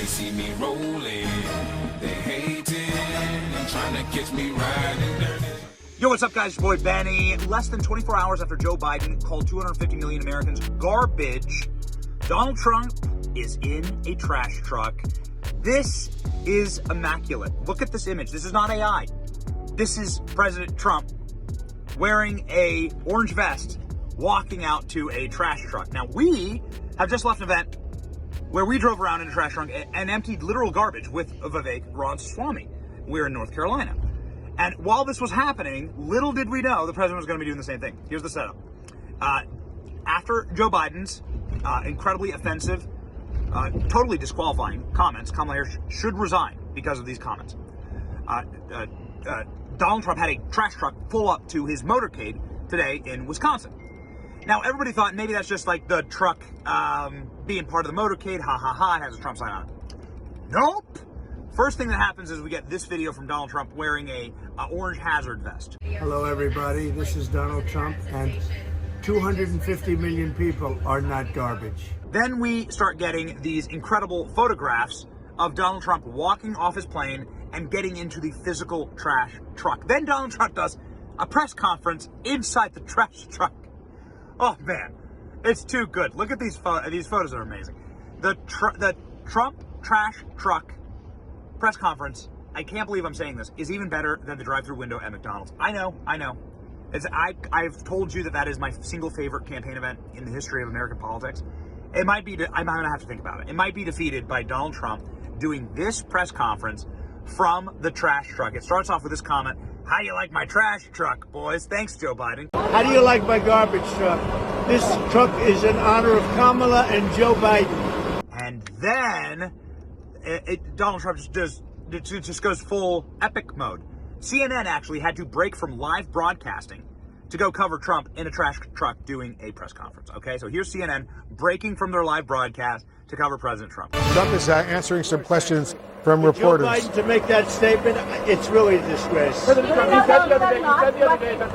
see me rolling, they hating and trying to catch me riding dirty. Yo, what's up, guys? Your boy Benny. Less than 24 hours after Joe Biden called 250 million Americans garbage, Donald Trump is in a trash truck. This is immaculate. Look at this image. This is not AI. This is President Trump wearing a orange vest, walking out to a trash truck. Now, we have just left an event where we drove around in a trash truck and emptied literal garbage with Vivek Ramaswamy. We're in North Carolina. And while this was happening, little did we know the president was going to be doing the same thing. Here's the setup. After Joe Biden's incredibly offensive, totally disqualifying comments, Kamala Harris should resign because of these comments. Donald Trump had a trash truck pull up to his motorcade today in Wisconsin. Now, everybody thought maybe that's just like the truck being part of the motorcade. Ha ha ha, it has a Trump sign on it. Nope. First thing that happens is we get this video from Donald Trump wearing a orange hazard vest. Hello, everybody. This is Donald Trump, and 250 million people are not garbage. Then we start getting these incredible photographs of Donald Trump walking off his plane and getting into the physical trash truck. Then Donald Trump does a press conference inside the trash truck. Oh man, it's too good. Look at these photos. These photos are amazing. The Trump trash truck press conference, I can't believe I'm saying this, is even better than the drive-through window at McDonald's. I know. I've told you that is my single favorite campaign event in the history of American politics. It might be, I'm going to have to think about it. It might be defeated by Donald Trump doing this press conference from the trash truck. It starts off with this comment: "How do you like my trash truck, boys? Thanks, Joe Biden." How do you like my garbage truck? This truck is in honor of Kamala and Joe Biden. And then Donald Trump just goes full epic mode. CNN actually had to break from live broadcasting to go cover Trump in a trash truck doing a press conference. Okay, so here's CNN breaking from their live broadcast to cover President Trump. Trump is answering some questions from reporters. Joe Biden to make that statement, it's really a disgrace. You said the other day that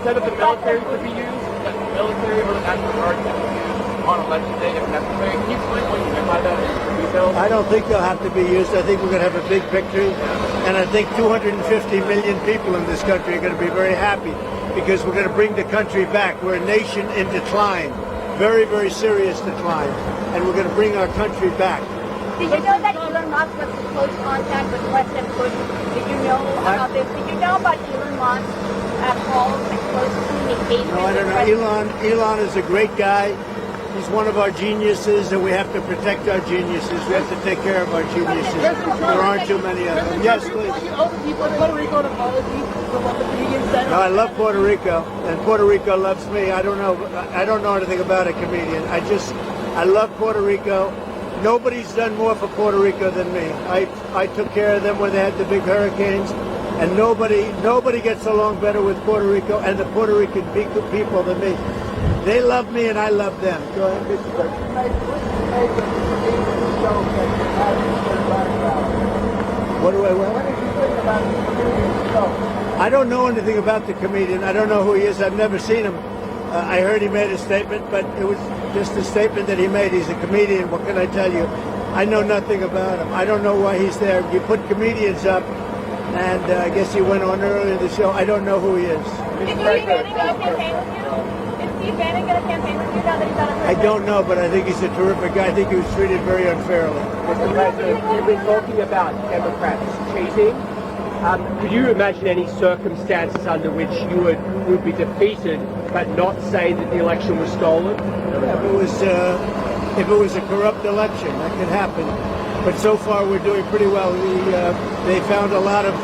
the military could be used, that the military or the National Guard could be used on election day if necessary. Can you explain what you meant by that in detail? I don't think they'll have to be used. I think we're going to have a big victory. And I think 250 million people in this country are going to be very happy because we're going to bring the country back. We're a nation in decline, very, very serious decline. And we're going to bring our country back. Did you know that Elon Musk was in close contact with President Bush? Did you know about this? Did you know about Elon Musk at all and close communication? No, I don't know. Elon is a great guy. He's one of our geniuses, and we have to protect our geniuses. We have to take care of our geniuses. There aren't too many of them. Yes, please. No, I love Puerto Rico, and Puerto Rico loves me. I don't know anything about a comedian. I love Puerto Rico. Nobody's done more for Puerto Rico than me. I took care of them when they had the big hurricanes, and nobody gets along better with Puerto Rico and the Puerto Rican people than me. They love me and I love them. Go ahead, Mr. What do I want? I don't know anything about the comedian. I don't know who he is. I've never seen him. I heard he made a statement, but it was just a statement that he made. He's a comedian. What can I tell you? I know nothing about him. I don't know why he's there. You put comedians up, and I guess he went on earlier in the show. I don't know who he is. I don't know, but I think he's a terrific guy. I think he was treated very unfairly. Mr. President, you've been talking about Democrats cheating. Could you imagine any circumstances under which you would be defeated but not say that the election was stolen? If it was a corrupt election, that could happen. But so far, we're doing pretty well. They found a lot of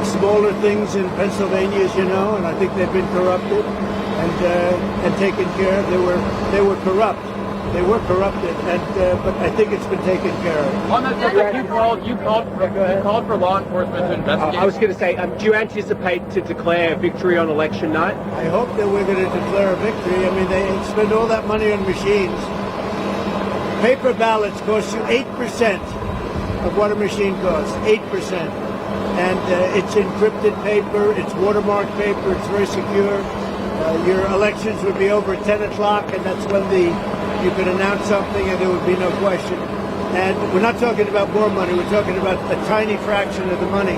smaller things in Pennsylvania, as you know, and I think they've been corrupted and taken care of. They were corrupt. They were corrupted, but I think it's been taken care of. On that subject, you called for law enforcement to investigate. I was going to say, do you anticipate to declare victory on election night? I hope that we're going to declare a victory. I mean, they spend all that money on machines. Paper ballots cost you 8% of what a machine costs. 8%. And it's encrypted paper, it's watermarked paper, it's very secure. Your elections would be over at 10 o'clock, and that's when you could announce something and there would be no question. And we're not talking about more money. We're talking about a tiny fraction of the money.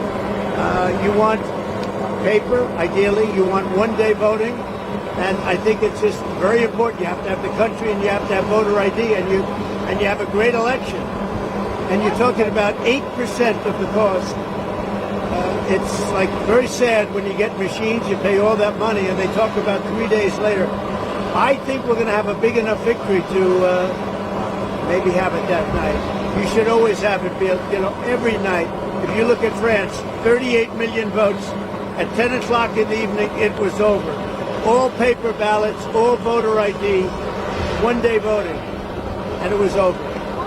You want paper, ideally. You want one-day voting. And I think it's just very important. You have to have the country and you have to have voter ID and you have a great election. And you're talking about 8% of the cost. It's like very sad when you get machines, you pay all that money and they talk about 3 days later. I think we're going to have a big enough victory to maybe have it that night. You should always have it, every night. If you look at France, 38 million votes. At 10 o'clock in the evening, it was over. All paper ballots, all voter ID, one-day voting, and it was over.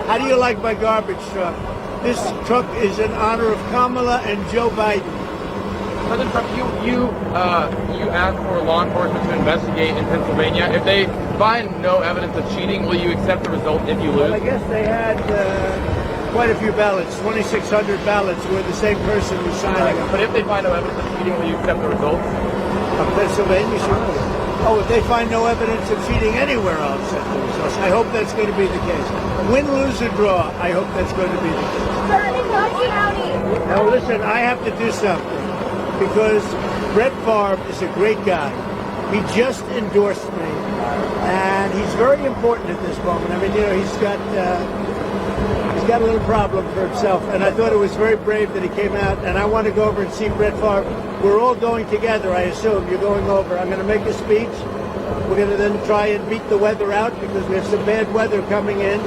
How do you like my garbage truck? This truck is in honor of Kamala and Joe Biden. President Trump, you asked for law enforcement to investigate in Pennsylvania. If they find no evidence of cheating, will you accept the result if you lose? Well, I guess they had quite a few ballots, 2,600 ballots where the same person was signing them. But if they find no evidence of cheating, will you accept the results? Of Pennsylvania, sure. Oh, if they find no evidence of cheating anywhere, I'll accept the results. I hope that's going to be the case. Win, lose, or draw, I hope that's going to be the case. Now, listen, I have to do something because Brett Favre is a great guy. He just endorsed me, and he's very important at this moment. I mean, he's got a little problem for himself, and I thought it was very brave that he came out, and I want to go over and see Brett Favre. We're all going together, I assume. You're going over. I'm going to make a speech. We're going to then try and beat the weather out because we have some bad weather coming in.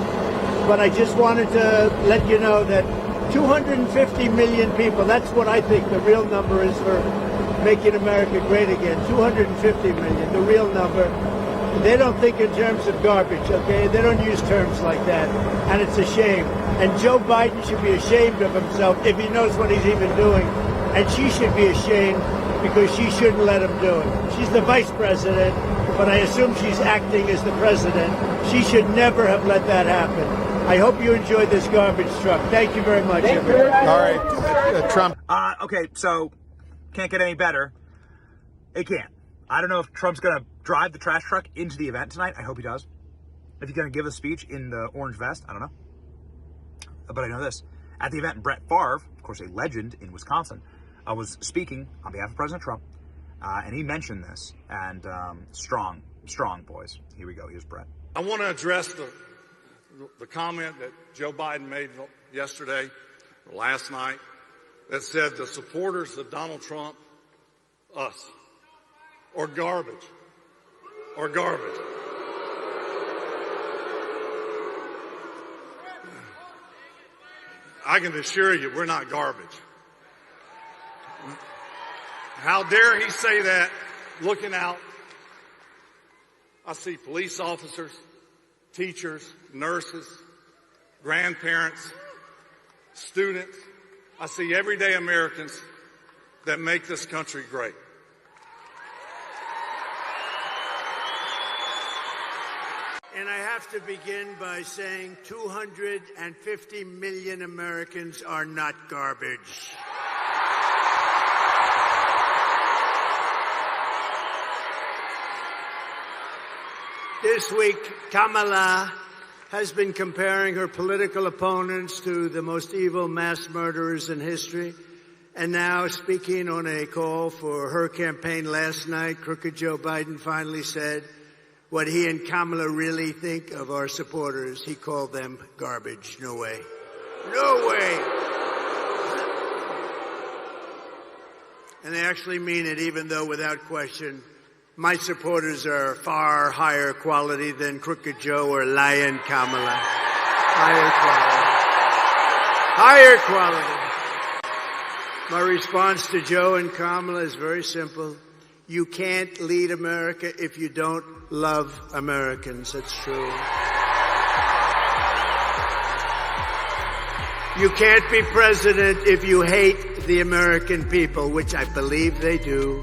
But I just wanted to let you know that 250 million people, that's what I think the real number is for making America great again. 250 million, the real number. They don't think in terms of garbage, okay? They don't use terms like that, and it's a shame. And Joe Biden should be ashamed of himself if he knows what he's even doing. And she should be ashamed because she shouldn't let him do it. She's the vice president, but I assume she's acting as the president. She should never have let that happen. I hope you enjoyed this garbage truck. Thank you very much, everybody. All right, Trump. Okay, so can't get any better. It can't. I don't know if Trump's going to drive the trash truck into the event tonight. I hope he does. If he's going to give a speech in the orange vest, I don't know. But I know this. At the event, Brett Favre, of course, a legend in Wisconsin, was speaking on behalf of President Trump, and he mentioned this. And strong, boys. Here we go. Here's Brett. I want to address the comment that Joe Biden made yesterday, or last night, that said the supporters of Donald Trump, us, or garbage. I can assure you we're not garbage. How dare he say that looking out? I see police officers, teachers, nurses, grandparents, students. I see everyday Americans that make this country great. And I have to begin by saying 250 million Americans are not garbage. This week, Kamala has been comparing her political opponents to the most evil mass murderers in history. And now, speaking on a call for her campaign last night, crooked Joe Biden finally said what he and Kamala really think of our supporters. He called them garbage. No way. No way. And they actually mean it, even though, without question, my supporters are far higher quality than Crooked Joe or Lion Kamala. Higher quality. My response to Joe and Kamala is very simple. You can't lead America if you don't love Americans. That's true. You can't be president if you hate the American people, which I believe they do.